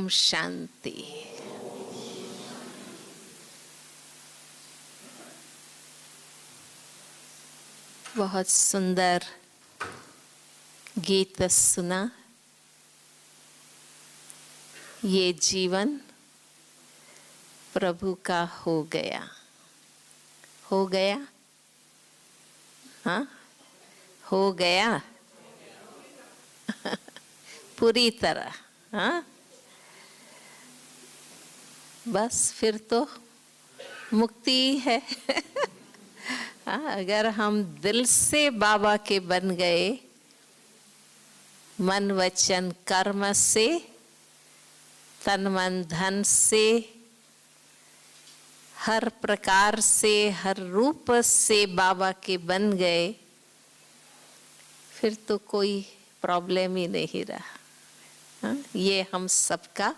ओम शांति। बहुत सुंदर गीत सुना। ये जीवन प्रभु का हो गया, हो गया, हाँ हो गया पूरी तरह, हाँ बस फिर तो मुक्ति है। हाँ, अगर हम दिल से बाबा के बन गए, मन वचन कर्म से, तन मन धन से, हर प्रकार से, हर रूप से बाबा के बन गए, फिर तो कोई प्रॉब्लम ही नहीं रहा। हाँ? ये हम सबका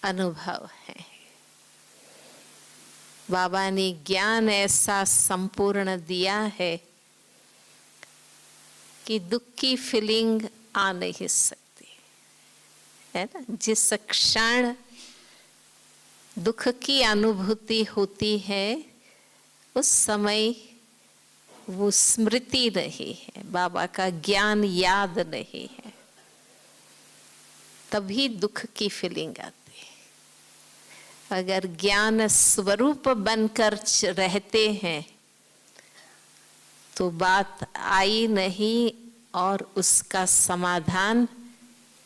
अनुभव है। बाबा ने ज्ञान ऐसा संपूर्ण दिया है कि दुख की फीलिंग आ नहीं सकती है ना। जिस क्षण दुख की अनुभूति होती है उस समय वो स्मृति नहीं है, बाबा का ज्ञान याद नहीं है, तभी दुख की फीलिंग आती है। अगर ज्ञान स्वरूप बनकर रहते हैं तो बात आई नहीं और उसका समाधान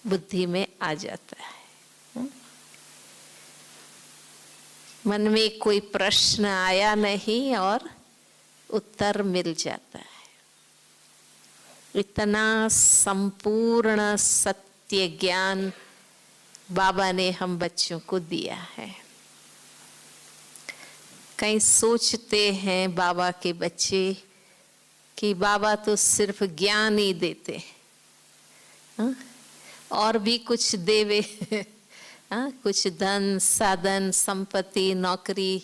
बुद्धि में आ जाता है। मन में कोई प्रश्न आया नहीं और उत्तर मिल जाता है। इतना संपूर्ण सत्य ज्ञान बाबा ने हम बच्चों को दिया है। कई सोचते हैं बाबा के बच्चे कि बाबा तो सिर्फ ज्ञान ही देते, हाँ? और भी कुछ देवे, हाँ? कुछ धन साधन संपत्ति नौकरी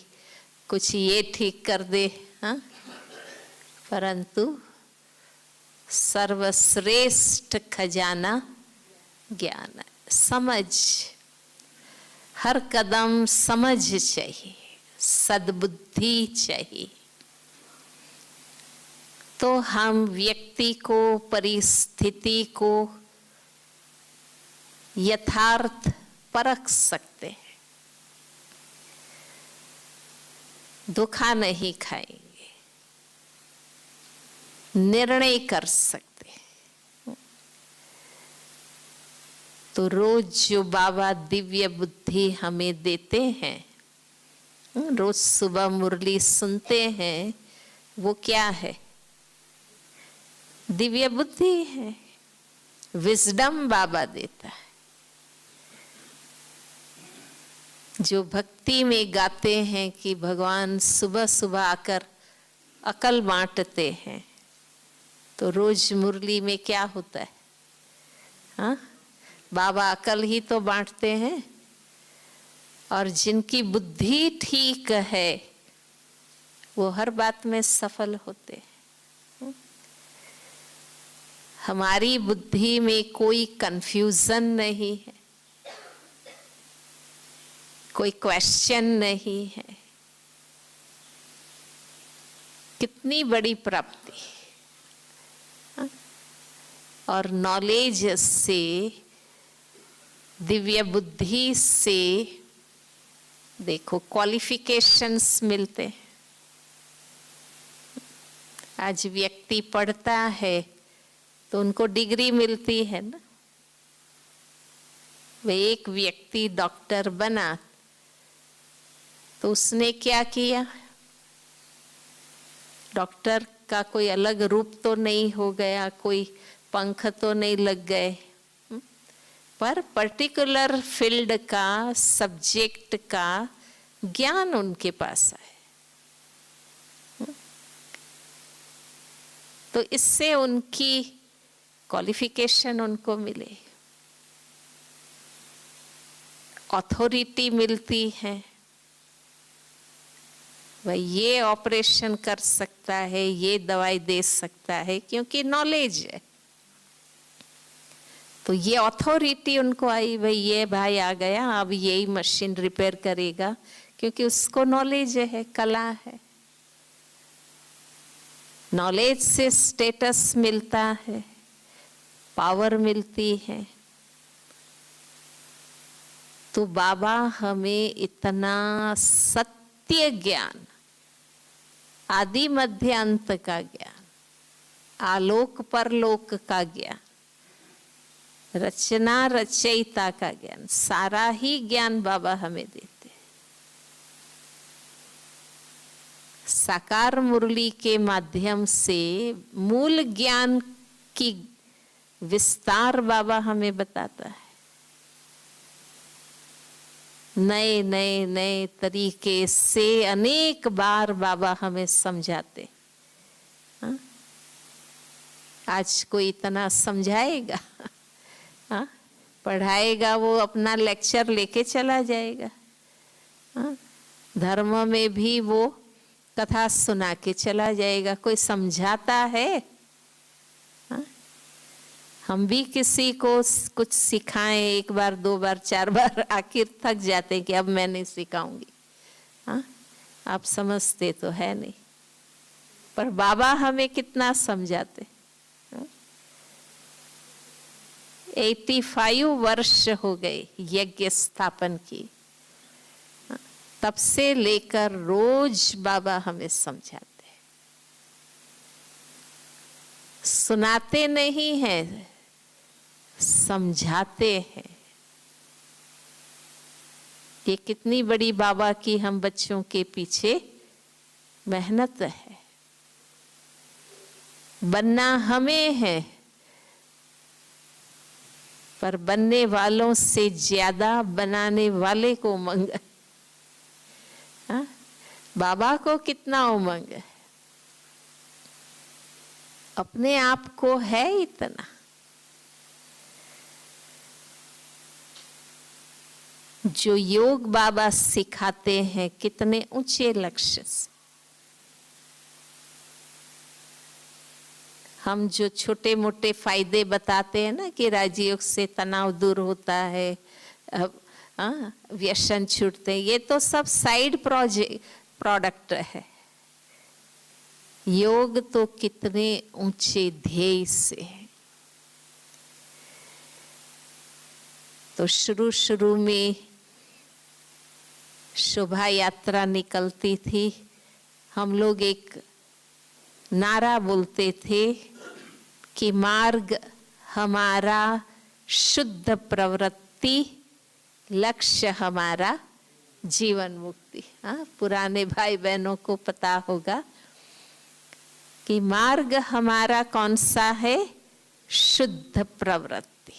कुछ ये ठीक कर दे, हाँ? परंतु सर्वश्रेष्ठ खजाना ज्ञान है। समझ, हर कदम समझ चाहिए, सद्बुद्धि चाहिए, तो हम व्यक्ति को, परिस्थिति को यथार्थ परख सकते हैं। धोखा नहीं खाएंगे, निर्णय कर सकते हैं। तो रोज जो बाबा दिव्य बुद्धि हमें देते हैं, रोज सुबह मुरली सुनते हैं, वो क्या है? दिव्य बुद्धि है, विजडम बाबा देता है। जो भक्ति में गाते हैं कि भगवान सुबह सुबह आकर अकल बांटते हैं, तो रोज मुरली में क्या होता है? हाँ, बाबा अकल ही तो बांटते हैं। और जिनकी बुद्धि ठीक है वो हर बात में सफल होते हैं। हमारी बुद्धि में कोई कंफ्यूजन नहीं है, कोई क्वेश्चन नहीं है। कितनी बड़ी प्राप्ति! और नॉलेज से, दिव्य बुद्धि से देखो क्वालिफिकेशंस मिलते हैं। आज व्यक्ति पढ़ता है तो उनको डिग्री मिलती है ना। वे एक व्यक्ति डॉक्टर बना तो उसने क्या किया? डॉक्टर का कोई अलग रूप तो नहीं हो गया, कोई पंख तो नहीं लग गए, पर पर्टिकुलर फील्ड का, सब्जेक्ट का ज्ञान उनके पास है। तो इससे उनकी क्वालिफिकेशन उनको मिले, अथॉरिटी मिलती है। भाई ये ऑपरेशन कर सकता है, ये दवाई दे सकता है, क्योंकि नॉलेज है। तो ये अथॉरिटी उनको आई, भाई ये भाई आ गया, अब यही मशीन रिपेयर करेगा, क्योंकि उसको नॉलेज है, कला है। नॉलेज से स्टेटस मिलता है, पावर मिलती है। तो बाबा हमें इतना सत्य ज्ञान, आदि मध्य अंत का ज्ञान, आलोक परलोक का ज्ञान, रचना रचयिता का ज्ञान, सारा ही ज्ञान बाबा हमें देते हैं। साकार मुरली के माध्यम से मूल ज्ञान की विस्तार बाबा हमें बताता है। नए नए नए तरीके से अनेक बार बाबा हमें समझाते। हाँ? आज कोई इतना समझाएगा? हाँ? पढ़ाएगा, वो अपना लेक्चर लेके चला जाएगा। हाँ? धर्म में भी वो कथा सुना के चला जाएगा, कोई समझाता है? हाँ? हम भी किसी को कुछ सिखाएं, एक बार, दो बार, चार बार, आखिर थक जाते हैं कि अब मैं नहीं सिखाऊंगी। हाँ? आप समझते तो है नहीं, पर बाबा हमें कितना समझाते। 85 वर्ष हो गए यज्ञ स्थापन की, तब से लेकर रोज बाबा हमें समझाते हैं। सुनाते नहीं हैं, समझाते हैं। ये कितनी बड़ी बाबा की हम बच्चों के पीछे मेहनत है। बनना हमें है, पर बनने वालों से ज्यादा बनाने वाले को उमंग है। हाँ? बाबा को कितना उमंग है, अपने आप को है इतना। जो योग बाबा सिखाते हैं कितने ऊंचे लक्ष्य से। हम जो छोटे मोटे फायदे बताते हैं ना कि राजयोग से तनाव दूर होता है, व्यसन छूटते हैं, ये तो सब साइड प्रोडक्ट है। योग तो कितने ऊंचे ध्येय से है। तो शुरू शुरू में शोभा यात्रा निकलती थी, हम लोग एक नारा बोलते थे कि मार्ग हमारा शुद्ध प्रवृत्ति, लक्ष्य हमारा जीवन मुक्ति। हाँ, पुराने भाई बहनों को पता होगा कि मार्ग हमारा कौन सा है? शुद्ध प्रवृत्ति।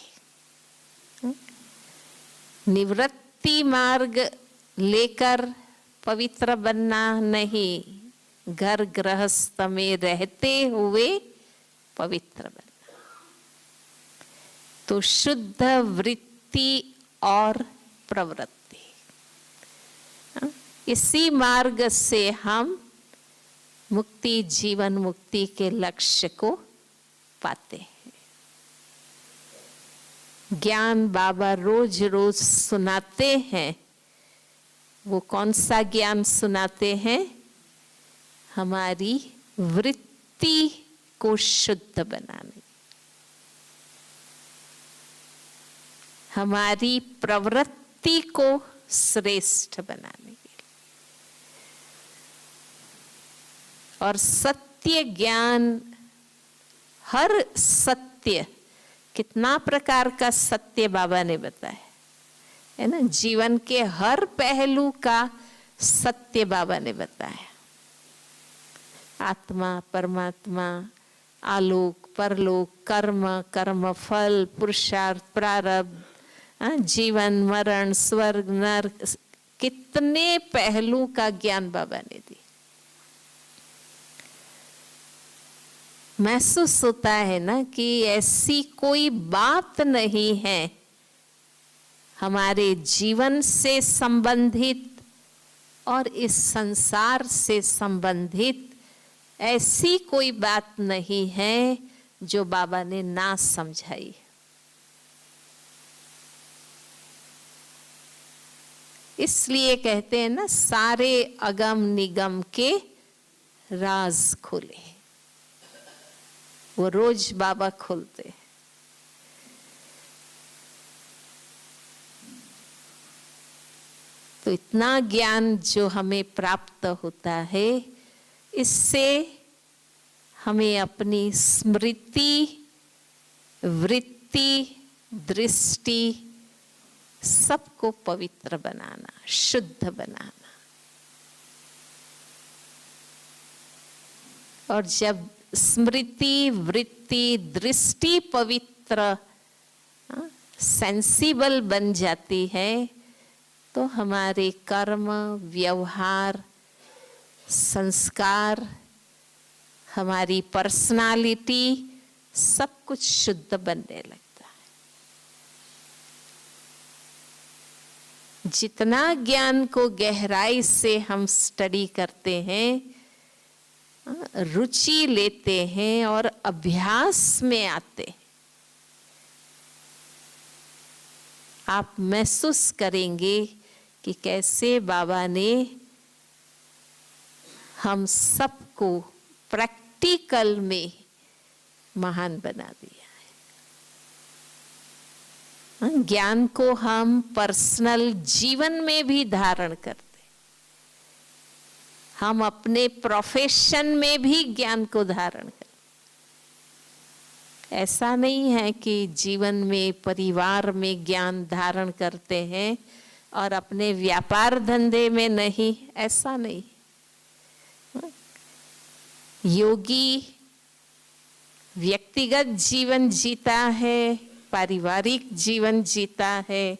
निवृत्ति मार्ग लेकर पवित्र बनना नहीं, घर गृहस्थ में रहते हुए पवित्र बनना। तो शुद्ध वृत्ति और प्रवृत्ति, इसी मार्ग से हम मुक्ति, जीवन मुक्ति के लक्ष्य को पाते हैं। ज्ञान बाबा रोज रोज सुनाते हैं। वो कौन सा ज्ञान सुनाते हैं? हमारी वृत्ति को शुद्ध बनाने, हमारी प्रवृत्ति को श्रेष्ठ बनाने के लिए। और सत्य ज्ञान, हर सत्य, कितना प्रकार का सत्य बाबा ने बताया है ना। जीवन के हर पहलू का सत्य बाबा ने बताया। आत्मा, परमात्मा, आलोक, परलोक, कर्म, कर्म फल, पुरुषार्थ, प्रारब्ध, जीवन, मरण, स्वर्ग, नरक, कितने पहलू का ज्ञान बाबा ने दिया। महसूस होता है ना कि ऐसी कोई बात नहीं है हमारे जीवन से संबंधित और इस संसार से संबंधित, ऐसी कोई बात नहीं है जो बाबा ने ना समझाई। इसलिए कहते हैं ना, सारे अगम निगम के राज खोले। वो रोज बाबा खोलते हैं। तो इतना ज्ञान जो हमें प्राप्त होता है, इससे हमें अपनी स्मृति, वृत्ति, दृष्टि सबको पवित्र बनाना, शुद्ध बनाना। और जब स्मृति, वृत्ति, दृष्टि पवित्र, सेंसिबल बन जाती है, तो हमारे कर्म, व्यवहार, संस्कार, हमारी पर्सनालिटी सब कुछ शुद्ध बनने लगता है। जितना ज्ञान को गहराई से हम स्टडी करते हैं, रुचि लेते हैं और अभ्यास में आते हैं, आप महसूस करेंगे कि कैसे बाबा ने हम सबको प्रैक्टिकल में महान बना दिया है। ज्ञान को हम पर्सनल जीवन में भी धारण करते, हम अपने प्रोफेशन में भी ज्ञान को धारण करते। ऐसा नहीं है कि जीवन में, परिवार में ज्ञान धारण करते हैं और अपने व्यापार धंधे में नहीं, ऐसा नहीं। योगी व्यक्तिगत जीवन जीता है, पारिवारिक जीवन जीता है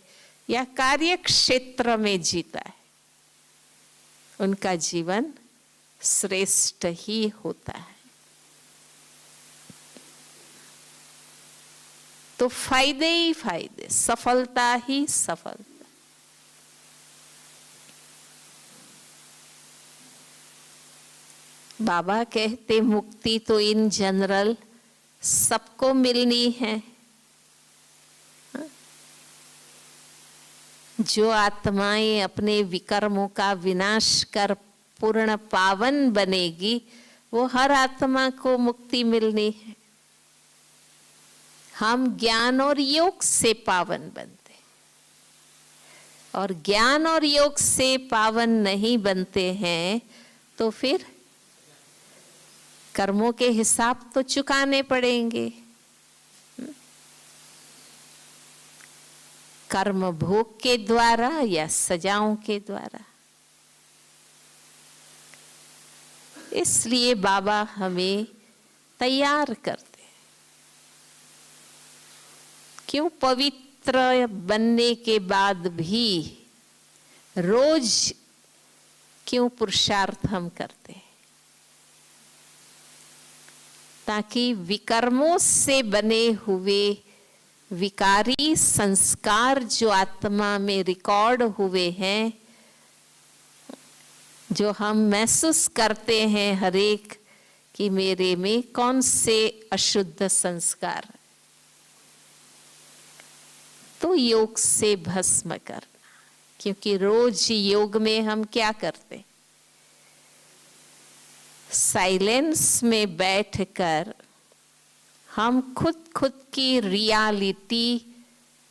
या कार्य क्षेत्र में जीता है, उनका जीवन श्रेष्ठ ही होता है। तो फायदे ही फायदे, सफलता ही सफलता। बाबा कहते मुक्ति तो इन जनरल सबको मिलनी है। जो आत्माएं अपने विकर्मों का विनाश कर पूर्ण पावन बनेगी, वो हर आत्मा को मुक्ति मिलनी है। हम ज्ञान और योग से पावन बनते, और ज्ञान और योग से पावन नहीं बनते हैं तो फिर कर्मों के हिसाब तो चुकाने पड़ेंगे। कर्म भोग के द्वारा या सजाओं के द्वारा। इसलिए बाबा हमें तैयार करते। क्यों? पवित्र बनने के बाद भी रोज क्यों पुरुषार्थ हम करते हैं? ताकि विकर्मों से बने हुए विकारी संस्कार जो आत्मा में रिकॉर्ड हुए हैं, जो हम महसूस करते हैं हर एक कि मेरे में कौन से अशुद्ध संस्कार, तो योग से भस्म करना। क्योंकि रोज योग में हम क्या करते? साइलेंस में बैठकर हम खुद की रियलिटी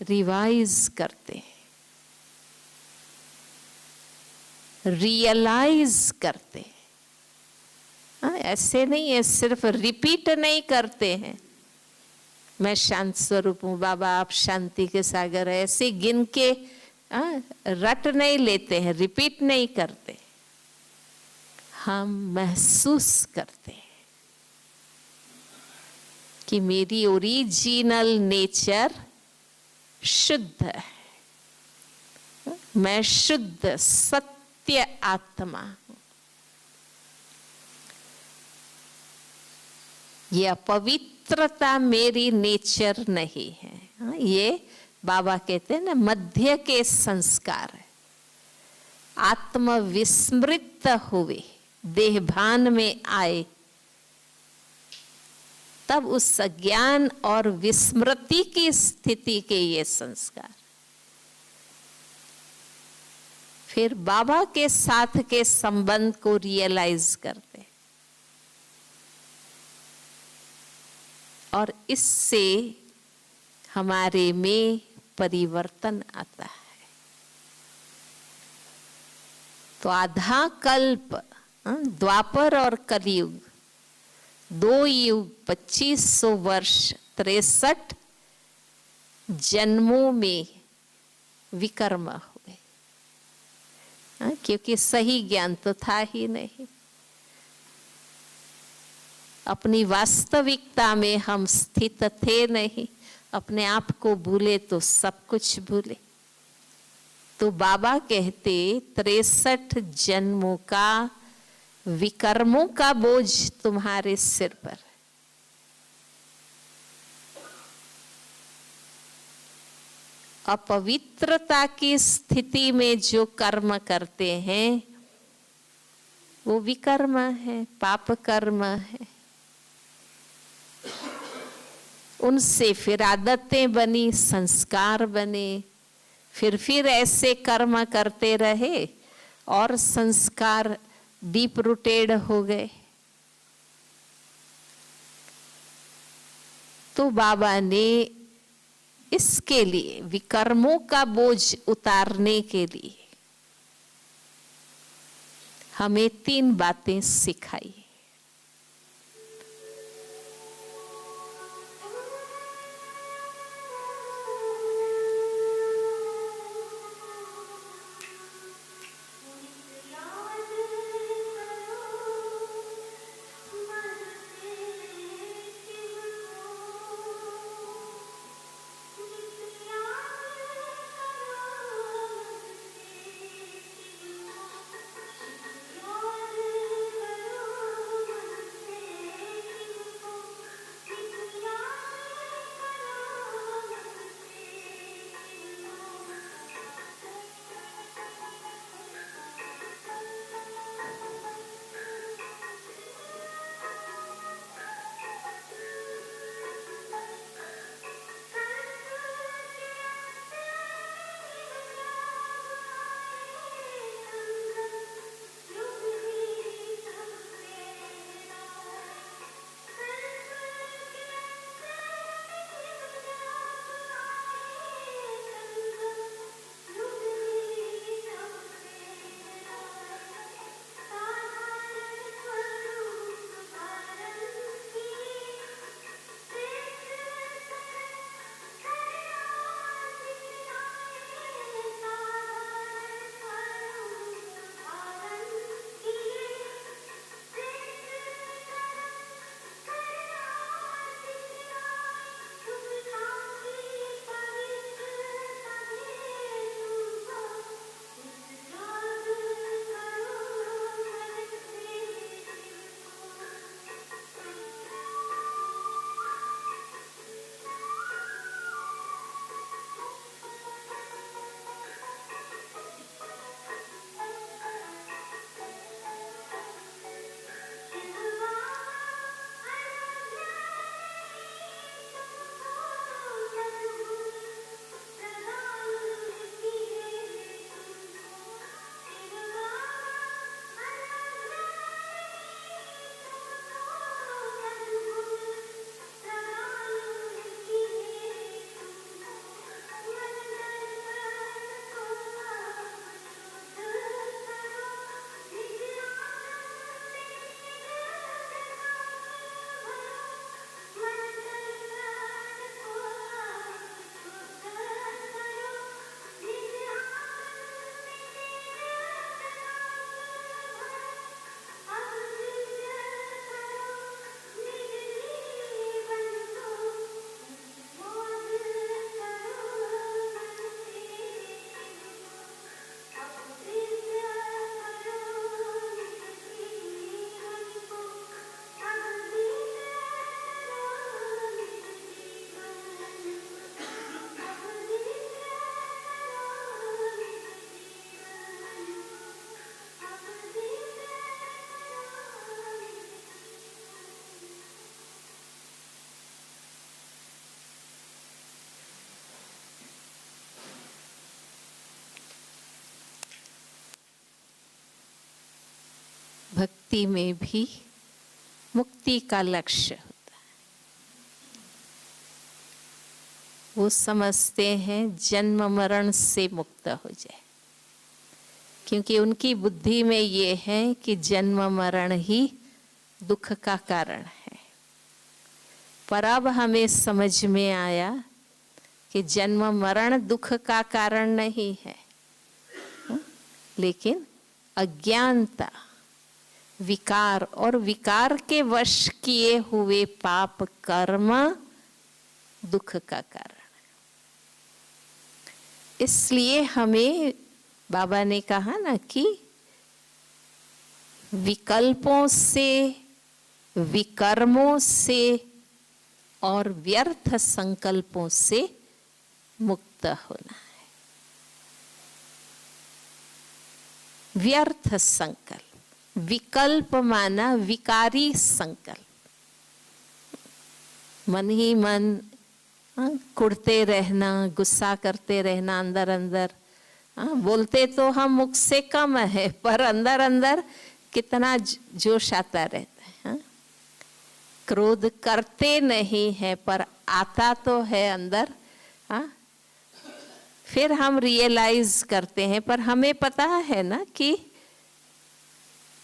रिवाइज करते हैं, रियलाइज करते हैं। ऐसे नहीं है, सिर्फ रिपीट नहीं करते हैं, मैं शांत स्वरूप हूँ बाबा, आप शांति के सागर है, ऐसे गिन के रट नहीं लेते हैं, रिपीट नहीं करते। हम महसूस करते हैं कि मेरी ओरिजिनल नेचर शुद्ध है, मैं शुद्ध सत्य आत्मा हूं। यह पवित्रता मेरी नेचर नहीं है। ये बाबा कहते हैं ना, मध्य के संस्कार है। आत्मविस्मृत हुए, देहभान में आए, तब उस अज्ञान और विस्मृति की स्थिति के ये संस्कार। फिर बाबा के साथ के संबंध को रियलाइज करते हैं और इससे हमारे में परिवर्तन आता है। तो आधा कल्प, द्वापर और कलयुग, 2 युग, 2500 वर्ष, 63 जन्मों में विकर्म हुए, क्योंकि सही ज्ञान तो था ही नहीं। अपनी वास्तविकता में हम स्थित थे नहीं, अपने आप को भूले तो सब कुछ भूले। तो बाबा कहते 63 जन्मों का विकर्मों का बोझ तुम्हारे सिर पर। अपवित्रता की स्थिति में जो कर्म करते हैं वो विकर्म है, पाप कर्म है। उनसे फिर आदतें बनी, संस्कार बने, फिर ऐसे कर्म करते रहे और संस्कार डीप रूटेड हो गए। तो बाबा ने इसके लिए, विकर्मों का बोझ उतारने के लिए हमें 3 बातें सिखाई। भक्ति में भी मुक्ति का लक्ष्य होता है। वो समझते हैं जन्म मरण से मुक्त हो जाए, क्योंकि उनकी बुद्धि में ये है कि जन्म मरण ही दुख का कारण है। पर अब हमें समझ में आया कि जन्म मरण दुख का कारण नहीं है, लेकिन अज्ञानता, विकार और विकार के वश किए हुए पाप कर्म दुख का कारण है। इसलिए हमें बाबा ने कहा ना कि विकल्पों से, विकर्मों से और व्यर्थ संकल्पों से मुक्त होना है। व्यर्थ संकल्प, विकल्प माना विकारी संकल्प। मन ही मन कुढ़ते रहना, गुस्सा करते रहना अंदर अंदर। बोलते तो हम मुख से कम है, पर अंदर अंदर कितना जोश आता रहता है। क्रोध करते नहीं है पर आता तो है अंदर। फिर हम रियलाइज करते हैं, पर हमें पता है ना कि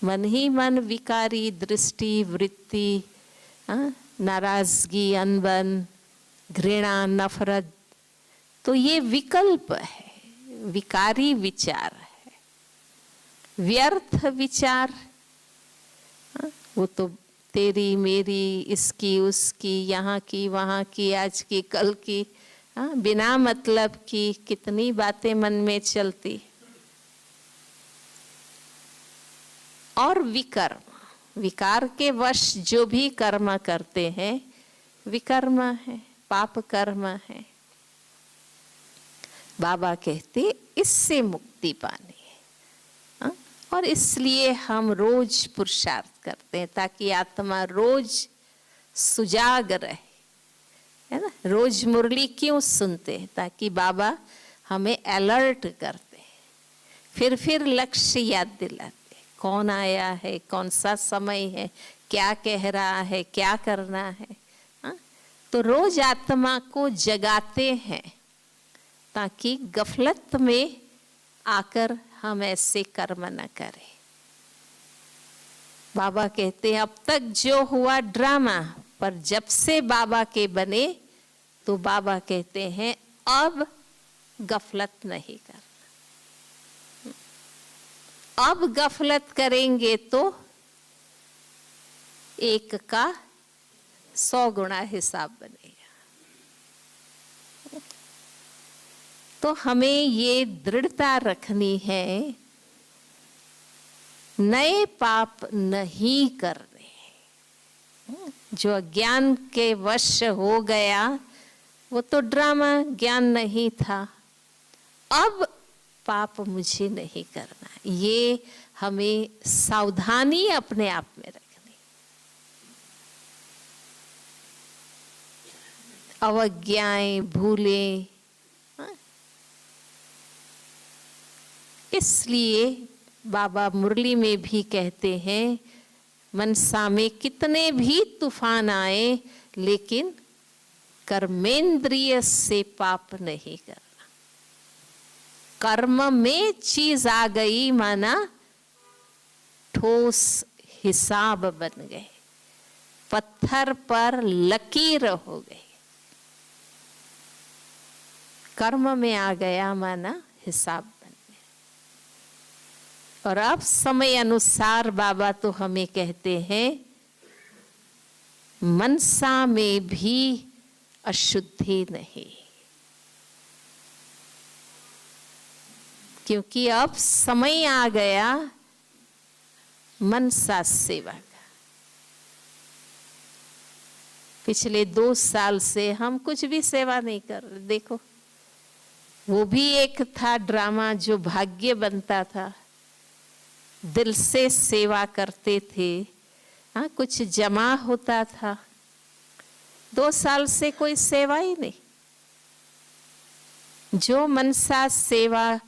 मन ही मन विकारी दृष्टि, वृत्ति, नाराजगी, अनबन, घृणा, नफरत, तो ये विकल्प है, विकारी विचार है, व्यर्थ विचार। वो तो तेरी मेरी, इसकी उसकी, यहाँ की वहाँ की, आज की कल की, बिना मतलब की कितनी बातें मन में चलती। और विकर्म, विकार के वश जो भी कर्म करते हैं विकर्म है, पाप कर्म है। बाबा कहते इससे मुक्ति पानी है। और इसलिए हम रोज पुरुषार्थ करते हैं ताकि आत्मा रोज सुजाग रहे, है ना। रोज मुरली क्यों सुनते हैं? ताकि बाबा हमें अलर्ट करते हैं, फिर लक्ष्य याद दिलाते, कौन आया है, कौन सा समय है, क्या कह रहा है, क्या करना है। तो रोज आत्मा को जगाते हैं ताकि गफलत में आकर हम ऐसे कर्म न करें। बाबा कहते हैं अब तक जो हुआ ड्रामा, पर जब से बाबा के बने तो बाबा कहते हैं अब गफलत नहीं करना। अब गफलत करेंगे तो एक का 100 गुना हिसाब बनेगा। तो हमें ये दृढ़ता रखनी है, नए पाप नहीं करने। जो अज्ञान के वश हो गया वो तो ड्रामा, ज्ञान नहीं था। अब पाप मुझे नहीं करना, ये हमें सावधानी अपने आप में रखनी। अवज्ञाएं, भूलें, इसलिए बाबा मुरली में भी कहते हैं मनसा में कितने भी तूफान आए लेकिन कर्मेंद्रिय से पाप नहीं करना। कर्म में चीज आ गई माना ठोस हिसाब बन गए, पत्थर पर लकीर हो गई। कर्म में आ गया माना हिसाब। और अब समय अनुसार बाबा तो हमें कहते हैं मनसा में भी अशुद्धि नहीं, क्योंकि अब समय आ गया मनसा सेवा का। पिछले 2 साल से हम कुछ भी सेवा नहीं कर रहे। देखो, वो भी एक था ड्रामा जो भाग्य बनता था, दिल से सेवा करते थे, कुछ जमा होता था। 2 साल से कोई सेवा ही नहीं। जो मनसा सेवा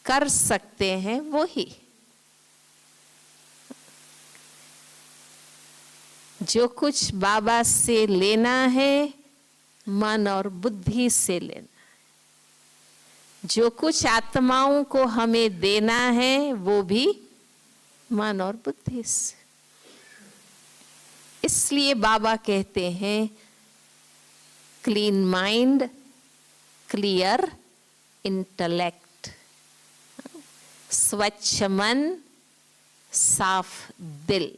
कर सकते हैं वो ही। जो कुछ बाबा से लेना है मन और बुद्धि से लेना, जो कुछ आत्माओं को हमें देना है वो भी मन और बुद्धि से। इसलिए बाबा कहते हैं क्लीन माइंड, क्लियर इंटेलेक्ट, स्वच्छ मन, साफ दिल,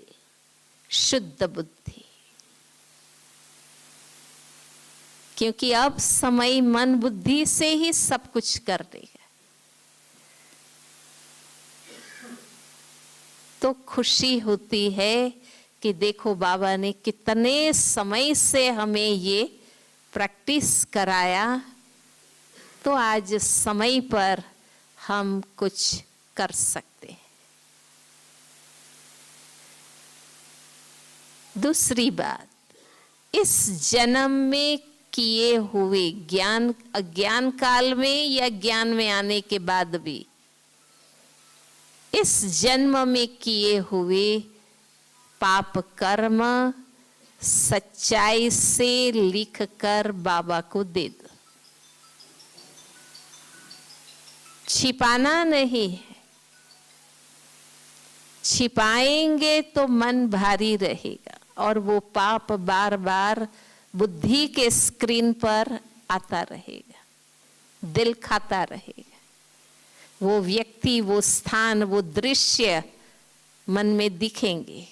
शुद्ध बुद्धि। क्योंकि अब समय मन बुद्धि से ही सब कुछ कर देगा। तो खुशी होती है कि देखो बाबा ने कितने समय से हमें ये प्रैक्टिस कराया, तो आज समय पर हम कुछ कर सकते हैं। दूसरी बात, इस जन्म में किए हुए ज्ञान, अज्ञान काल में या ज्ञान में आने के बाद भी, इस जन्म में किए हुए पाप कर्म सच्चाई से लिख कर बाबा को दे दो। छिपाना नहीं है, छिपाएंगे तो मन भारी रहेगा और वो पाप बार बार बुद्धि के स्क्रीन पर आता रहेगा, दिल खाता रहेगा। वो व्यक्ति, वो स्थान, वो दृश्य मन में दिखेंगे,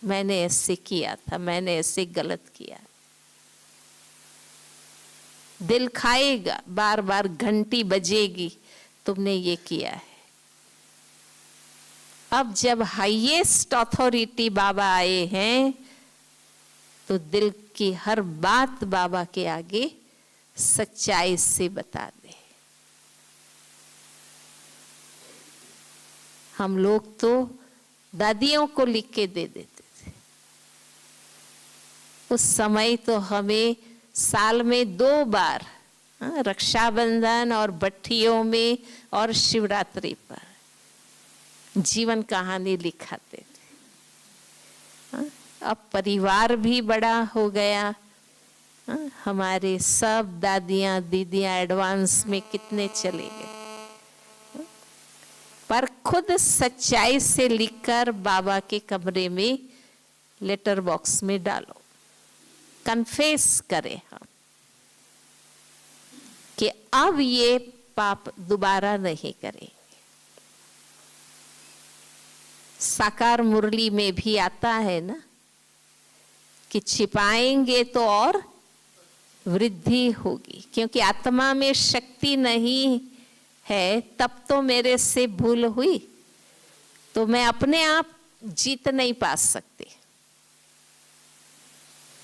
मैंने ऐसे किया था, मैंने ऐसे गलत किया। दिल खाएगा, बार बार घंटी बजेगी, तुमने ये किया है। अब जब हाईएस्ट अथॉरिटी बाबा आए हैं तो दिल की हर बात बाबा के आगे सच्चाई से बता दे। हम लोग तो दादियों को लिख के दे देते थे। उस समय तो हमें साल में 2 बार, रक्षाबंधन और भट्टियों में और शिवरात्रि पर जीवन कहानी लिखाते थे। अब परिवार भी बड़ा हो गया, हमारे सब दादियां दीदियां एडवांस में कितने चले गए। पर खुद सच्चाई से लिखकर बाबा के कमरे में लेटर बॉक्स में डालो, कन्फेस करें हम कि अब ये पाप दोबारा नहीं करेंगे। साकार मुरली में भी आता है ना कि छिपाएंगे तो और वृद्धि होगी, क्योंकि आत्मा में शक्ति नहीं है। तब तो मेरे से भूल हुई, तो मैं अपने आप जीत नहीं पा सकती।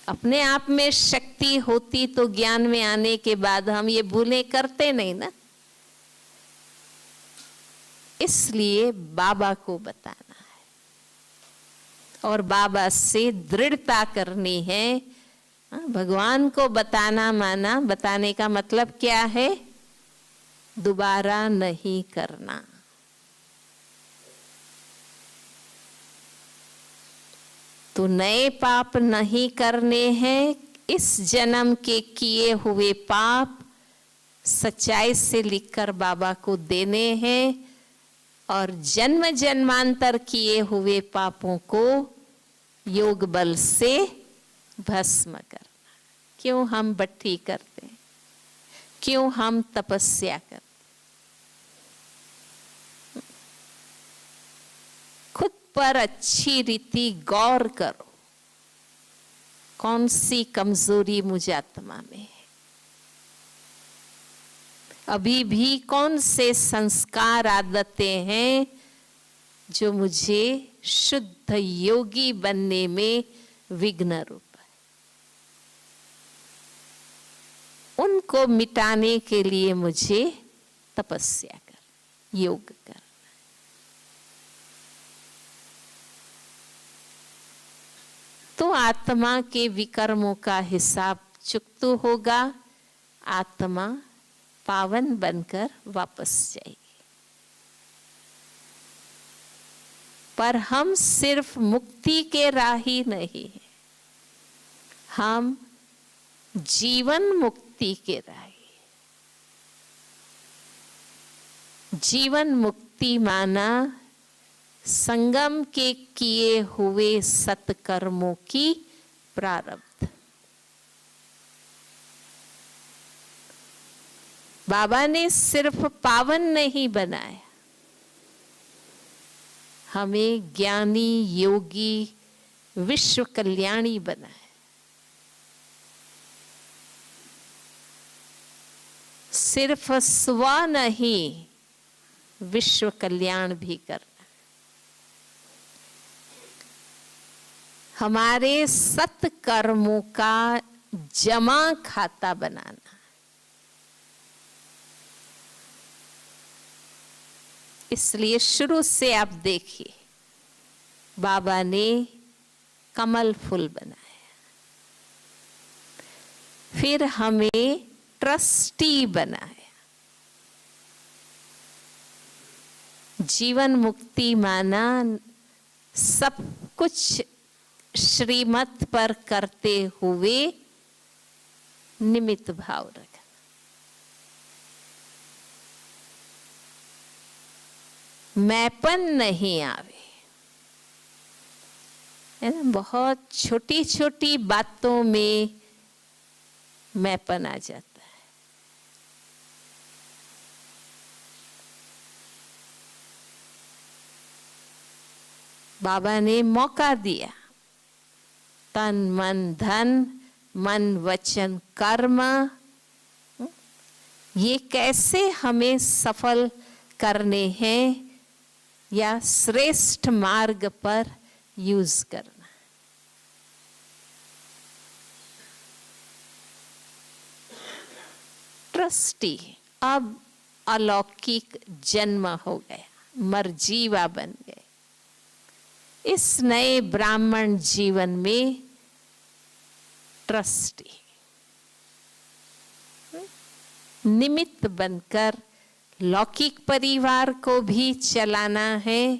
अपने आप में शक्ति होती तो ज्ञान में आने के बाद हम ये भूलें करते नहीं ना। इसलिए बाबा को बताना है और बाबा से दृढ़ता करनी है। भगवान को बताना माना, बताने का मतलब क्या है? दोबारा नहीं करना। तो नए पाप नहीं करने हैं। इस जन्म के किए हुए पाप सच्चाई से लिखकर बाबा को देने हैं और जन्म जन्मांतर किए हुए पापों को योग बल से भस्म करना। क्यों हम भट्टी करते हैं? क्यों हम तपस्या करते हैं? खुद पर अच्छी रीति गौर करो, कौन सी कमजोरी मुझे आत्मा में है, अभी भी कौन से संस्कार आदतें हैं जो मुझे शुद्ध योगी बनने में विघ्न रूप है। उनको मिटाने के लिए मुझे तपस्या कर, योग कर। तो आत्मा के विकर्मों का हिसाब चुकता होगा, आत्मा पावन बनकर वापस जाएगी। पर हम सिर्फ मुक्ति के राही नहीं हैं, हम जीवन मुक्ति के राही। जीवन मुक्ति माना संगम के किए हुए सत्कर्मों की प्रारब्ध। बाबा ने सिर्फ पावन नहीं बनाया, हमें ज्ञानी, योगी, विश्व कल्याणी बनाया। सिर्फ स्व नहीं, विश्व कल्याण भी करना। हमारे सत्कर्मों का जमा खाता बनाना। इसलिए शुरू से आप देखिए, बाबा ने कमल फूल बनाया, फिर हमें ट्रस्टी बनाया। जीवन मुक्ति माना सब कुछ श्रीमत पर करते हुए निमित्त भाव रखना। मैपन नहीं आवे, है ना। बहुत छोटी छोटी बातों में मैपन आ जाता है। बाबा ने मौका दिया, तन मन धन, मन वचन कर्म, ये कैसे हमें सफल करने हैं या श्रेष्ठ मार्ग पर यूज करना। ट्रस्टी अब अलौकिक जन्म हो गया, मरजीवा बन गए। इस नए ब्राह्मण जीवन में ट्रस्टी निमित्त बनकर लौकिक परिवार को भी चलाना है,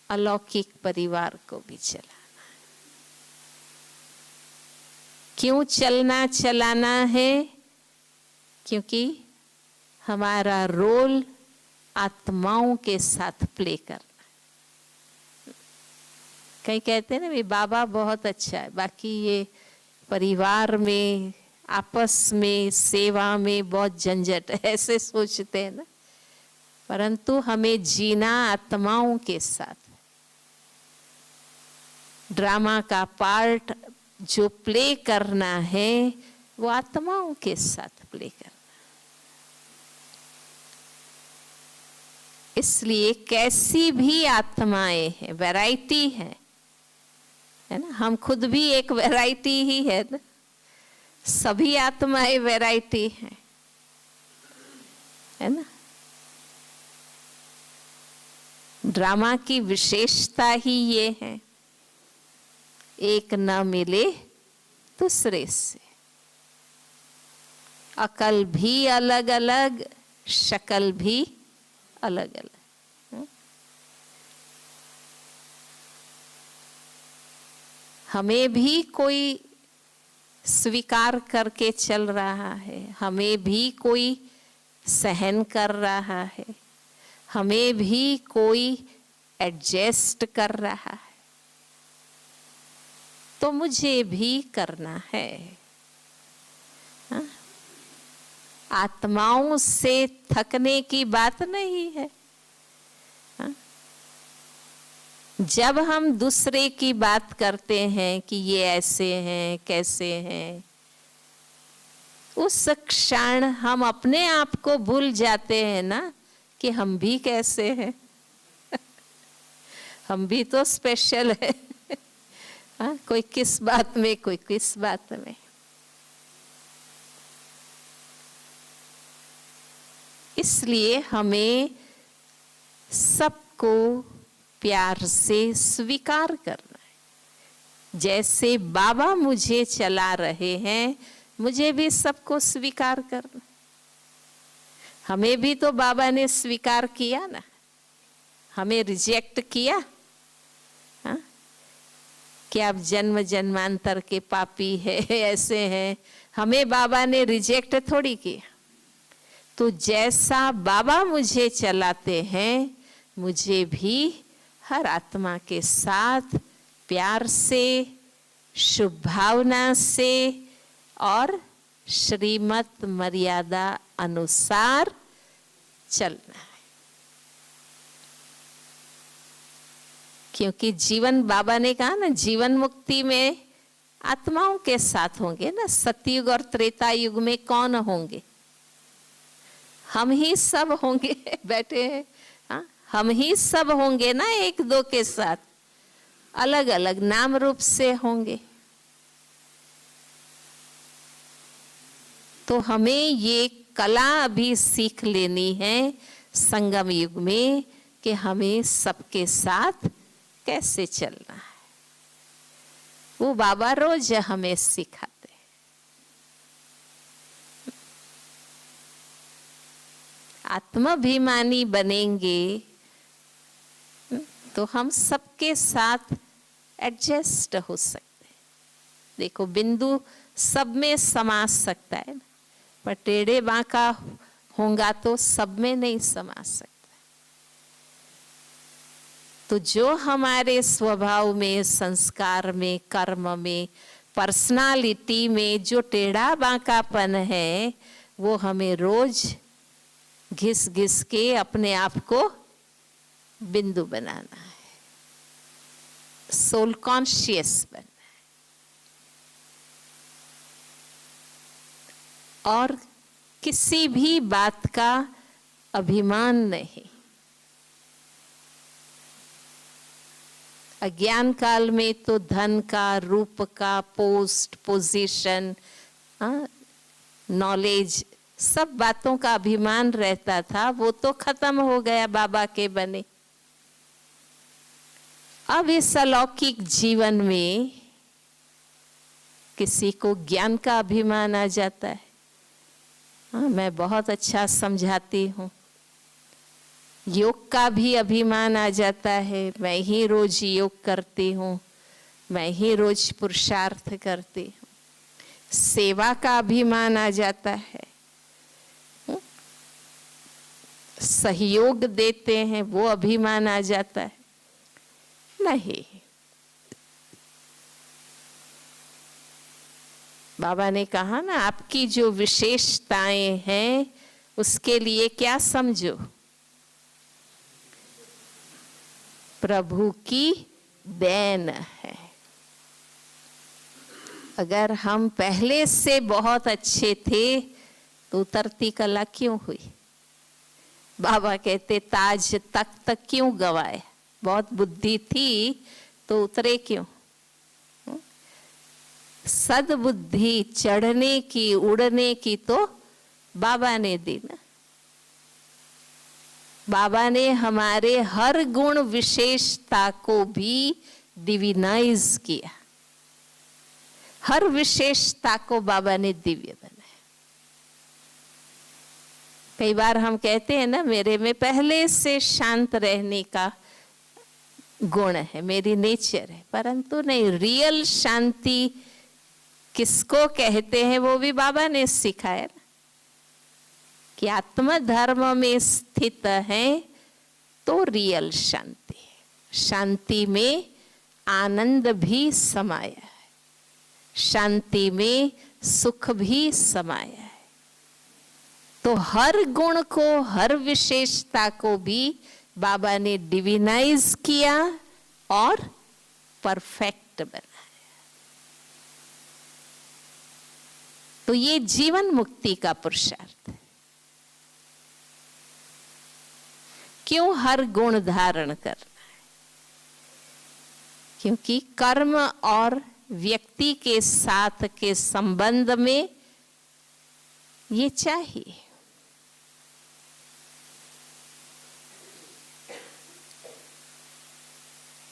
अलौकिक परिवार को भी चलाना है। क्यों चलाना है? क्योंकि हमारा रोल आत्माओं के साथ प्ले करना। कई कहते हैं ना भी बाबा बहुत अच्छा है, बाकी ये परिवार में आपस में सेवा में बहुत झंझट है, ऐसे सोचते हैं ना। परंतु हमें जीना आत्माओं के साथ। ड्रामा का पार्ट जो प्ले करना है वो आत्माओं के साथ प्ले करना। इसलिए कैसी भी आत्माएं हैं, वैरायटी है ना। हम खुद भी एक वैरायटी ही है ना। सभी आत्माएं वैरायटी हैं, है ना। ड्रामा की विशेषता ही ये है, एक न मिले दूसरे से। अकल भी अलग अलग, शक्ल भी अलग अलग। हमें भी कोई स्वीकार करके चल रहा है, हमें भी कोई सहन कर रहा है, हमें भी कोई एडजस्ट कर रहा है, तो मुझे भी करना है। हा? आत्माओं से थकने की बात नहीं है। हा? जब हम दूसरे की बात करते हैं कि ये ऐसे हैं, कैसे हैं, उस क्षण हम अपने आप को भूल जाते हैं ना कि हम भी कैसे हैं। हम भी तो स्पेशल है। हाँ, कोई किस बात में, कोई किस बात में। इसलिए हमें सबको प्यार से स्वीकार करना है। जैसे बाबा मुझे चला रहे हैं, मुझे भी सबको स्वीकार करना। हमें भी तो बाबा ने स्वीकार किया ना, हमें रिजेक्ट किया। हा? कि आप जन्म जन्मांतर के पापी है, ऐसे हैं। हमें बाबा ने रिजेक्ट थोड़ी किया। तो जैसा बाबा मुझे चलाते हैं, मुझे भी हर आत्मा के साथ प्यार से, शुभ भावना से और श्रीमत मर्यादा अनुसार चलना है। क्योंकि जीवन, बाबा ने कहा ना, जीवन मुक्ति में आत्माओं के साथ होंगे ना। सतयुग और त्रेता युग में कौन होंगे? हम ही सब होंगे बैठे हैं। हाँ, हम ही सब होंगे ना, एक दो के साथ, अलग अलग नाम रूप से होंगे। तो हमें ये कला अभी सीख लेनी है संगम युग में कि हमें सबके साथ कैसे चलना है। वो बाबा रोज हमें सिखाते हैं। आत्माभिमानी बनेंगे तो हम सबके साथ एडजस्ट हो सकते हैं। देखो, बिंदु सब में समा सकता है ना, पर टेढ़े बांका होगा तो सब में नहीं समा सकता। तो जो हमारे स्वभाव में, संस्कार में, कर्म में, पर्सनालिटी में जो टेढ़ा बांकापन है, वो हमें रोज घिस घिस के अपने आप को बिंदु बनाना है, सोल कॉन्शियस बनना है। और किसी भी बात का अभिमान नहीं। अज्ञान काल में तो धन का, रूप का, पोस्ट, पोजीशन, नॉलेज, सब बातों का अभिमान रहता था। वो तो खत्म हो गया बाबा के बने। अब इस अलौकिक जीवन में किसी को ज्ञान का अभिमान आ जाता है। हाँ, मैं बहुत अच्छा समझाती हूँ। योग का भी अभिमान आ जाता है, मैं ही रोज योग करती हूँ, मैं ही रोज पुरुषार्थ करती हूँ। सेवा का अभिमान आ जाता है, सहयोग देते हैं, वो अभिमान आ जाता है। नहीं, बाबा ने कहा ना, आपकी जो विशेषताएं हैं उसके लिए क्या समझो? प्रभु की देन है। अगर हम पहले से बहुत अच्छे थे तो उतरती कला क्यों हुई? बाबा कहते ताज तक क्यों गवाए? बहुत बुद्धि थी तो उतरे क्यों? सद्बुद्धि चढ़ने की, उड़ने की तो बाबा ने दी ना। बाबा ने हमारे हर गुण विशेषता को भी डिविनाइज किया। हर विशेषता को बाबा ने दिव्य बनाया। कई बार हम कहते हैं ना, मेरे में पहले से शांत रहने का गुण है, मेरी नेचर है, परंतु नहीं, रियल शांति किसको कहते हैं वो भी बाबा ने सिखाया ना, कि आत्म धर्म में स्थित है तो रियल शांति है। शांति में आनंद भी समाया है, शांति में सुख भी समाया है। तो हर गुण को, हर विशेषता को भी बाबा ने डिविनाइज किया और परफेक्ट बनाया। तो ये जीवन मुक्ति का पुरुषार्थ है। क्यों हर गुण धारण करना है? क्योंकि कर्म और व्यक्ति के साथ के संबंध में ये चाहिए।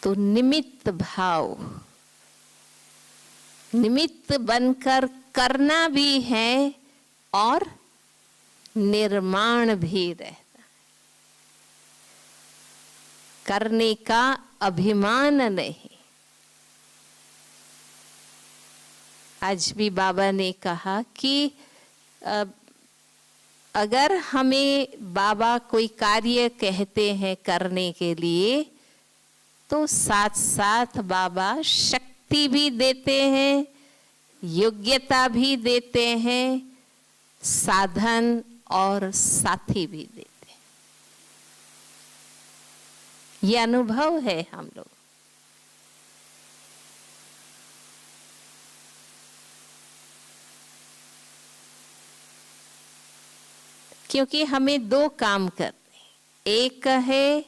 तो निमित्त भाव, निमित्त बनकर करना भी है और निर्माण भी रहता है। करने का अभिमान नहीं, आज भी बाबा ने कहा कि अगर हमें बाबा कोई कार्य कहते हैं करने के लिए तो साथ साथ बाबा शक्ति भी देते हैं, योग्यता भी देते हैं, साधन और साथी भी देते हैं। ये अनुभव है हम लोग। क्योंकि हमें दो काम करने, एक है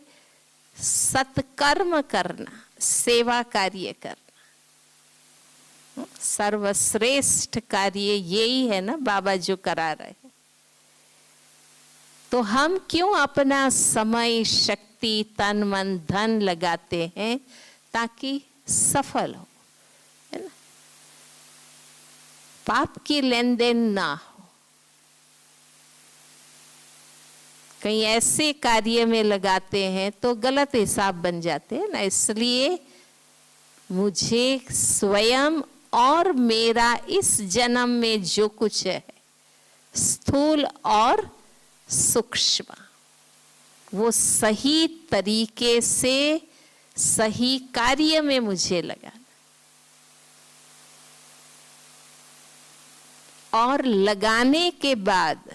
सत्कर्म करना, सेवा कार्य करना। सर्वश्रेष्ठ कार्य यही है ना बाबा जो करा रहे हैं। तो हम क्यों अपना समय, शक्ति, तन, मन, धन लगाते हैं ताकि सफल हो, है ना, पाप की लेन देन ना हो। कहीं ऐसे कार्य में लगाते हैं तो गलत हिसाब बन जाते हैं ना। इसलिए मुझे स्वयं और मेरा इस जन्म में जो कुछ है, स्थूल और सूक्ष्म, वो सही तरीके से सही कार्य में मुझे लगाना। और लगाने के बाद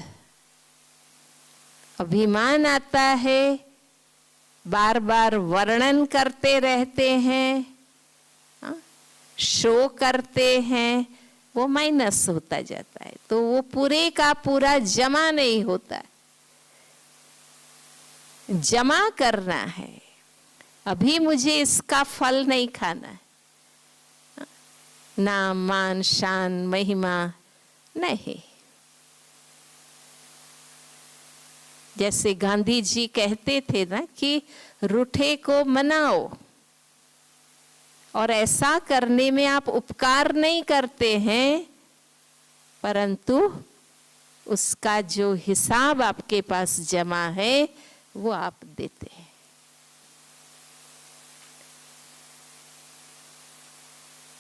अभिमान आता है, बार बार वर्णन करते रहते हैं, शो करते हैं, वो माइनस होता जाता है। तो वो पूरे का पूरा जमा नहीं होता, जमा करना है। अभी मुझे इसका फल नहीं खाना है, नाम, मान, शान, महिमा नहीं। जैसे गांधी जी कहते थे ना कि रूठे को मनाओ, और ऐसा करने में आप उपकार नहीं करते हैं, परंतु उसका जो हिसाब आपके पास जमा है वो आप देते हैं।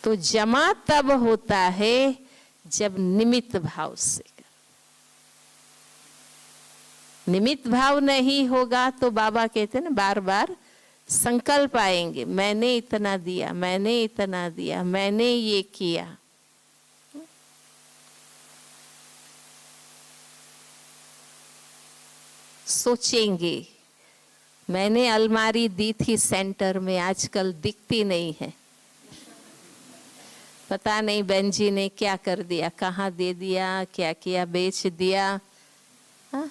तो जमा तब होता है जब निमित्त भाव से। निमित्त भाव नहीं होगा तो बाबा कहते हैं ना, बार बार संकल्प आएंगे, मैंने इतना दिया, मैंने इतना दिया, मैंने ये किया। सोचेंगे, मैंने अलमारी दी थी सेंटर में, आजकल दिखती नहीं है, पता नहीं बहन जी ने क्या कर दिया, कहाँ दे दिया, क्या किया, बेच दिया। हा?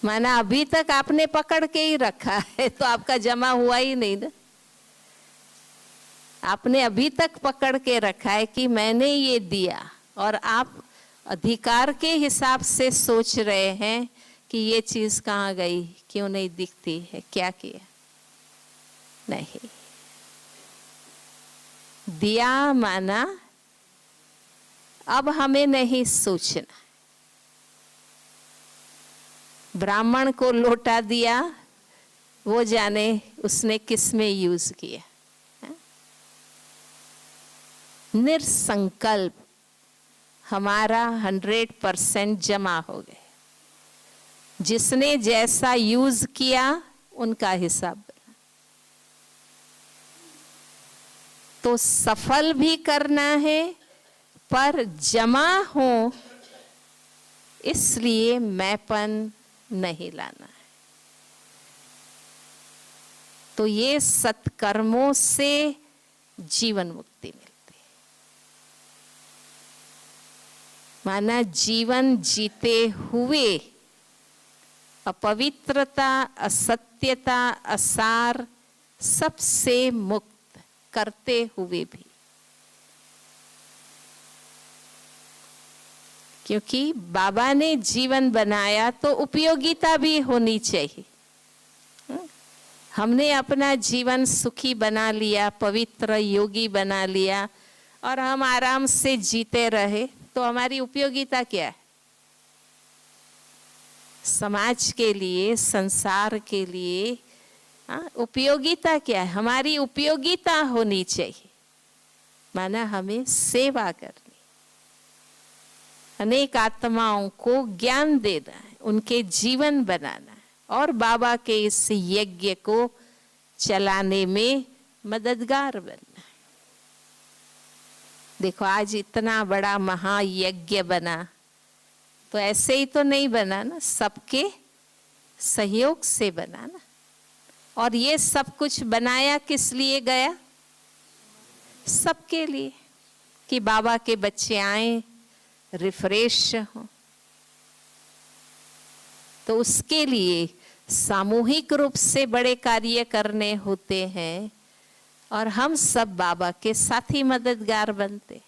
माना अभी तक आपने पकड़ के ही रखा है तो आपका जमा हुआ ही नहीं ना। आपने अभी तक पकड़ के रखा है कि मैंने ये दिया, और आप अधिकार के हिसाब से सोच रहे हैं कि ये चीज कहाँ गई, क्यों नहीं दिखती है, क्या किया। नहीं, दिया माना अब हमें नहीं सोचना। ब्राह्मण को लोटा दिया, वो जाने उसने किस में यूज किया। निरसंकल्प हमारा 100% जमा हो गए। जिसने जैसा यूज किया उनका हिसाब बना। तो सफल भी करना है, पर जमा हो इसलिए मैंपन नहीं लाना है। तो ये सत्कर्मों से जीवन मुक्ति मिलती है। माना जीवन जीते हुए अपवित्रता, असत्यता, असार सबसे मुक्त करते हुए भी, क्योंकि बाबा ने जीवन बनाया तो उपयोगिता भी होनी चाहिए। हमने अपना जीवन सुखी बना लिया, पवित्र योगी बना लिया, और हम आराम से जीते रहे, तो हमारी उपयोगिता क्या है? समाज के लिए, संसार के लिए उपयोगिता क्या है? हमारी उपयोगिता होनी चाहिए। माना हमें सेवा करनी, अनेक आत्माओं को ज्ञान देना है, उनके जीवन बनाना है और बाबा के इस यज्ञ को चलाने में मददगार बनना है। देखो आज इतना बड़ा महायज्ञ बना तो ऐसे ही तो नहीं बना ना, सबके सहयोग से बना ना। और ये सब कुछ बनाया किस लिए गया? सबके लिए, कि बाबा के बच्चे आए, रिफ्रेश हो। तो उसके लिए सामूहिक रूप से बड़े कार्य करने होते हैं और हम सब बाबा के साथी मददगार बनते।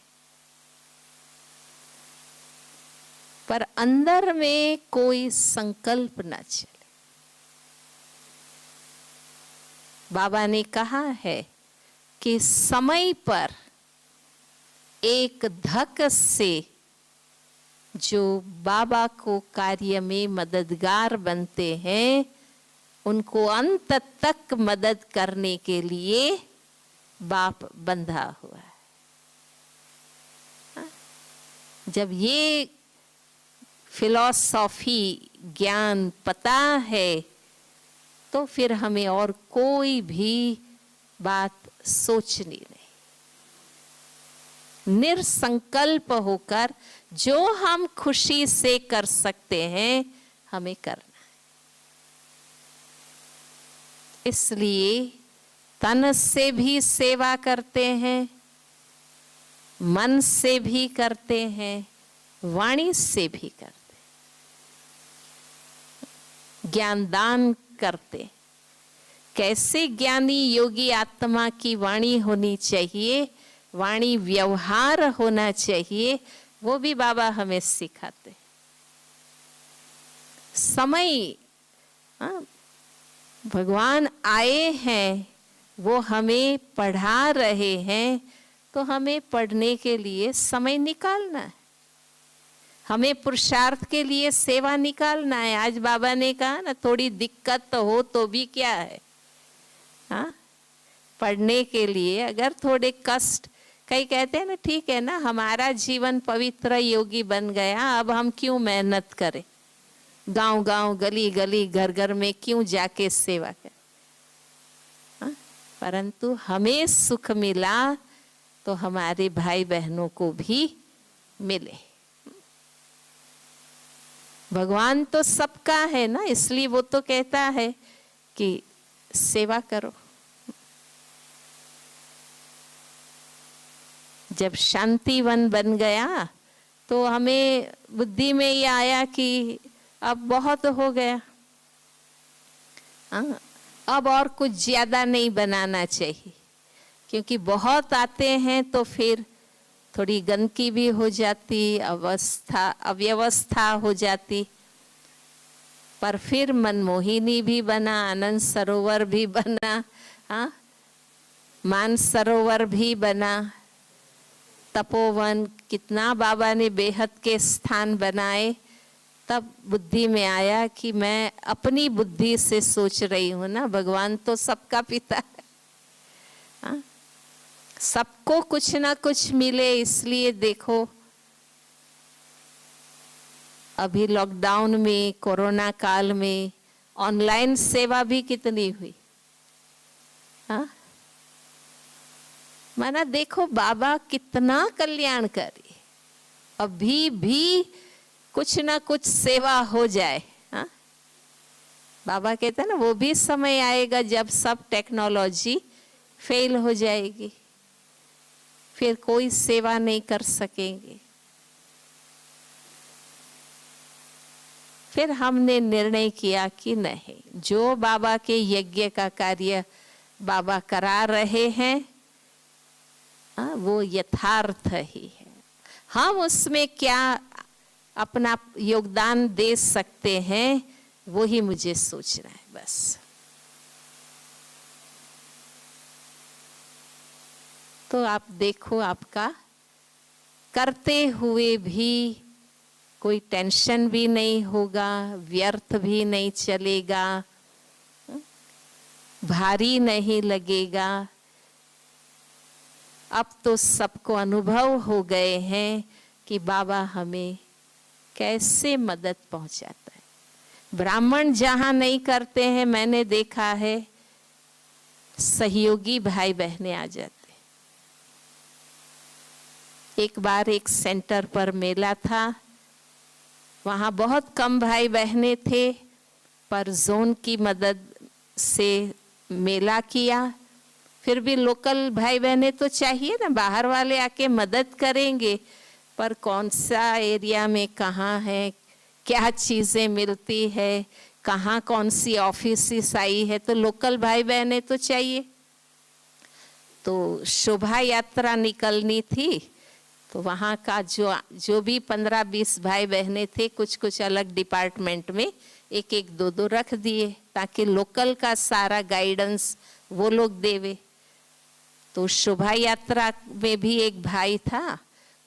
पर अंदर में कोई संकल्प ना चले। बाबा ने कहा है कि समय पर एक धक से जो बाबा को कार्य में मददगार बनते हैं, उनको अंत तक मदद करने के लिए बाप बंधा हुआ है। जब ये फिलॉसफी ज्ञान पता है तो फिर हमें और कोई भी बात सोचनी नहीं। निरसंकल्प होकर जो हम खुशी से कर सकते हैं हमें करना है। इसलिए तन से भी सेवा करते हैं, मन से भी करते हैं, वाणी से भी करते हैं, ज्ञान दान करते। कैसे ज्ञानी योगी आत्मा की वाणी होनी चाहिए, वाणी व्यवहार होना चाहिए, वो भी बाबा हमें सिखाते। समय भगवान आए हैं, वो हमें पढ़ा रहे हैं, तो हमें पढ़ने के लिए समय निकालना है, हमें पुरुषार्थ के लिए सेवा निकालना है। आज बाबा ने कहा ना, थोड़ी दिक्कत तो हो तो भी क्या है, हाँ, पढ़ने के लिए अगर थोड़े कष्ट, कई कहते हैं ना, ठीक है ना, हमारा जीवन पवित्र योगी बन गया, अब हम क्यों मेहनत करें, गांव गांव गली गली घर घर में क्यों जाके सेवा करें। हाँ? परंतु हमें सुख मिला तो हमारे भाई बहनों को भी मिले। भगवान तो सबका है ना, इसलिए वो तो कहता है कि सेवा करो। जब शांतिवन बन गया तो हमें बुद्धि में ये आया कि अब बहुत हो गया, अब और कुछ ज्यादा नहीं बनाना चाहिए, क्योंकि बहुत आते हैं तो फिर थोड़ी गंदगी भी हो जाती, अव्यवस्था हो जाती। पर फिर मनमोहिनी भी बना, आनंद सरोवर भी बना, हाँ, मान सरोवर भी बना, तपोवन, कितना बाबा ने बेहद के स्थान बनाए। तब बुद्धि में आया कि मैं अपनी बुद्धि से सोच रही हूँ ना, भगवान तो सबका पिता है, हाँ? सबको कुछ ना कुछ मिले। इसलिए देखो अभी लॉकडाउन में, कोरोना काल में ऑनलाइन सेवा भी कितनी हुई, हाँ? माना देखो बाबा कितना कल्याण करे, अभी भी कुछ ना कुछ सेवा हो जाए, हाँ? बाबा कहते हैं ना, वो भी समय आएगा जब सब टेक्नोलॉजी फेल हो जाएगी, फिर कोई सेवा नहीं कर सकेंगे। फिर हमने निर्णय किया कि नहीं, जो बाबा के यज्ञ का कार्य बाबा करा रहे हैं, वो यथार्थ ही है। हम उसमें क्या अपना योगदान दे सकते हैं, वो ही मुझे सोचना है बस। तो आप देखो, आपका करते हुए भी कोई टेंशन भी नहीं होगा, व्यर्थ भी नहीं चलेगा, भारी नहीं लगेगा। अब तो सबको अनुभव हो गए हैं कि बाबा हमें कैसे मदद पहुंचाता है। ब्राह्मण जहां नहीं करते हैं, मैंने देखा है सहयोगी भाई बहनें आ जाते। एक बार एक सेंटर पर मेला था, वहां बहुत कम भाई बहनें थे, पर जोन की मदद से मेला किया। फिर भी लोकल भाई बहनें तो चाहिए ना, बाहर वाले आके मदद करेंगे, पर कौन सा एरिया में कहाँ है, क्या चीज़ें मिलती है, कहाँ कौन सी ऑफिस आई है, तो लोकल भाई बहनें तो चाहिए। तो शोभा यात्रा निकलनी थी, तो वहाँ का जो भी 15-20 भाई बहनें थे, कुछ कुछ अलग डिपार्टमेंट में एक एक दो दो रख दिए, ताकि लोकल का सारा गाइडेंस वो लोग देवे। तो शोभा यात्रा में भी एक भाई था,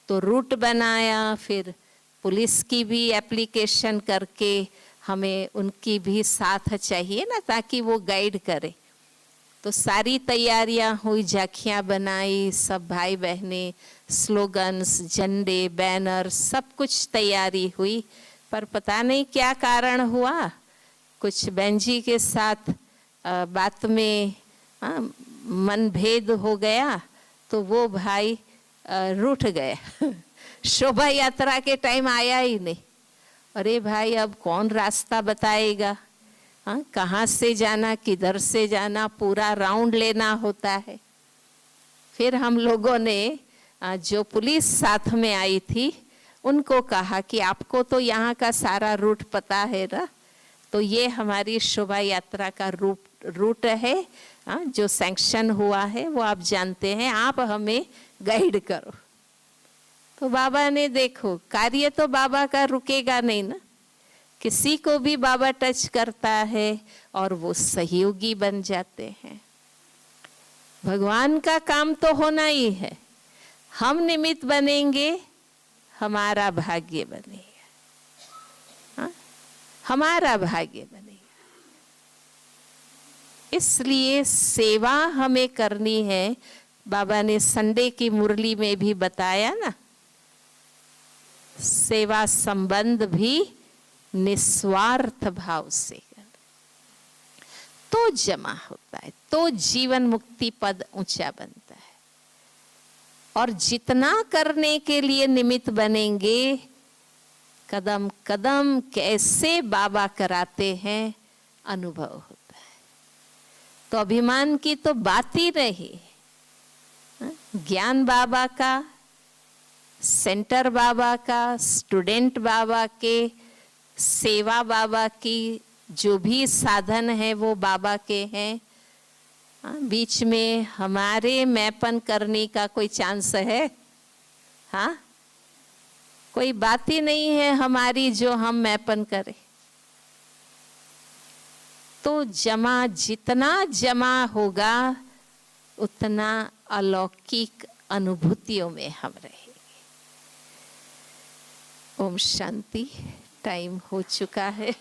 तो रूट बनाया, फिर पुलिस की भी एप्लीकेशन करके हमें उनकी भी साथ चाहिए ना, ताकि वो गाइड करे। तो सारी तैयारियां हुई, झांकियां बनाई, सब भाई बहनें, स्लोगन्स, झंडे, बैनर, सब कुछ तैयारी हुई। पर पता नहीं क्या कारण हुआ, कुछ बहन जी के साथ बात में मनभेद हो गया, तो वो भाई रूठ गया। शोभा यात्रा के टाइम आया ही नहीं। अरे भाई, अब कौन रास्ता बताएगा, कहाँ से जाना, किधर से जाना, पूरा राउंड लेना होता है। फिर हम लोगों ने जो पुलिस साथ में आई थी उनको कहा कि आपको तो यहाँ का सारा रूट पता है ना, तो ये हमारी शोभा यात्रा का रूट है, जो सैंक्शन हुआ है वो आप जानते हैं, आप हमें गाइड करो। तो बाबा ने, देखो कार्य तो बाबा का रुकेगा नहीं ना, किसी को भी बाबा टच करता है और वो सहयोगी बन जाते हैं। भगवान का काम तो होना ही है, हम निमित्त बनेंगे, हमारा भाग्य बनेगा, हमारा भाग्य बनेगा। इसलिए सेवा हमें करनी है। बाबा ने संडे की मुरली में भी बताया ना, सेवा संबंध भी निस्वार्थ भाव से तो जमा होता है, तो जीवन मुक्ति पद ऊंचा बनता है। और जितना करने के लिए निमित्त बनेंगे, कदम कदम कैसे बाबा कराते हैं अनुभव होता है। तो अभिमान की तो बात ही रही, ज्ञान बाबा का, सेंटर बाबा का, स्टूडेंट बाबा के, सेवा बाबा की, जो भी साधन है वो बाबा के हैं। बीच में हमारे मैपन करने का कोई चांस है? हाँ, कोई बात ही नहीं है हमारी जो हम मैपन करें। तो जमा, जितना जमा होगा उतना अलौकिक अनुभूतियों में हम रहेंगे। ओम शांति। टाइम हो चुका है।